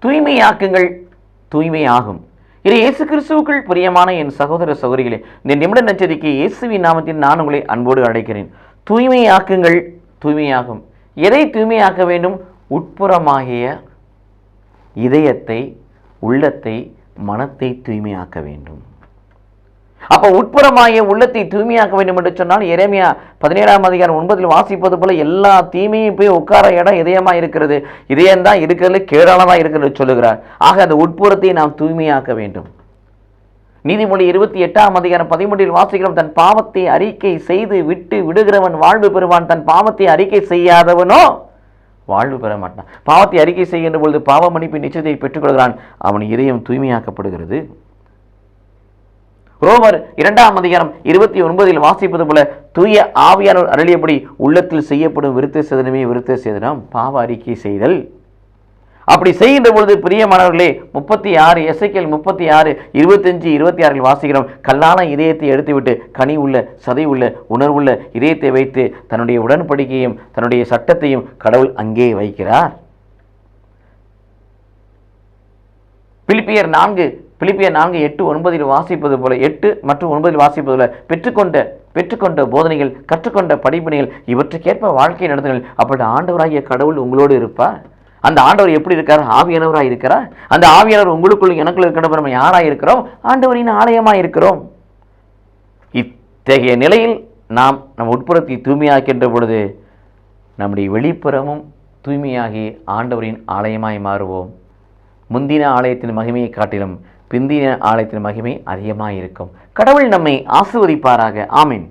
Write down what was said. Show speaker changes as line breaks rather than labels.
தூய்மையாக்குங்கள், தூய்மையாகும். இது இயேசு கிறிஸ்துவுக்குள் பிரியமான என் சகோதர சகோதரிகளே, இந்த நிமிட நச்சரிக்கை இயேசுவின் நாமத்தில் நான் உங்களை அன்போடு அழைக்கிறேன். தூய்மையாக்குங்கள், தூய்மையாகும். எதை தூய்மையாக்க வேண்டும்? உட்புறமாகிய இதயத்தை, உள்ளத்தை, மனத்தை தூய்மையாக்க வேண்டும். அப்ப உட்புறமாகிய உள்ளத்தை தூய்மையாக்க வேண்டும் என்று சொன்னால் எரேமியா 17:9 வாசிப்பது போல எல்லா தீமையும் போய் உட்கார இடம் இதயமா இருக்கிறது, இதயம்தான் இருக்கிறது, கேடானதா இருக்கிறது சொல்லுகிறார். ஆக அந்த உட்புறத்தை நாம் தூய்மையாக்க வேண்டும். நீதிமொழி 28:13 வாசிக்கிறோம், தன் பாவத்தை அறிக்கை செய்து விட்டு விடுகிறவன் வாழ்வு பெறுவான், தன் பாவத்தை அறிக்கை செய்யாதவனோ வாழ்வு பெற மாட்டான். பாவத்தை அறிக்கை செய்கின்ற பொழுது பாவ மன்னிப்பின் நிச்சயத்தை பெற்றுக்கொள்கிறான், அவன் இதயம் தூய்மையாக்கப்படுகிறது. ரோமர் 2:29 வாசிப்பது போல தூய ஆவியானவர் அருளியபடி உள்ளத்தில் செய்யப்படும் விருத்த சேதனமே விருத்த சேதனம், பாவ அறிக்கை செய்தல். அப்படி செய்கின்ற பொழுது பிரியமானவர்களே, 36 எசேக்கியேல் 36:25-26 வாசிக்கிறோம், கல்லான இதயத்தை எடுத்துவிட்டு கனி உள்ள, சதை உள்ள, உணர்வுள்ள இதயத்தை வைத்து தன்னுடைய உடன்படிக்கையும் தன்னுடைய சட்டத்தையும் கடவுள் அங்கே வைக்கிறார். பிலிப்பியர் 4:8-9 வாசிப்பது போல 8 மற்றும் 9 வாசிப்பது போல பெற்றுக்கொண்ட போதனைகள், கற்றுக்கொண்ட படிப்பினைகள், இவற்றுக்கேற்ப வாழ்க்கை நடத்துங்கள். அப்படி ஆண்டவராகிய கடவுள் உங்களோடு இருப்பார். அந்த ஆண்டவர் எப்படி இருக்கார்? ஆவியானவராக இருக்கிறார். அந்த ஆவியானவர் உங்களுக்குள் எனக்குள்ள இருக்கிற நம்ம யாராக இருக்கிறோம்? ஆண்டவரின் ஆலயமாக இருக்கிறோம். இத்தகைய நிலையில் நாம் நம் உட்புறத்தை தூய்மையாக்கின்ற பொழுது நம்முடைய வெளிப்புறமும் தூய்மையாகி ஆண்டவரின் ஆலயமாய் மாறுவோம். முந்தின ஆலயத்தின் மகிமையை காட்டிலும் பிந்தின ஆலயத்தின் மகிமை அதிகமாக இருக்கும். கடவுள் நம்மை ஆசீர்வதிப்பாராக. ஆமென்.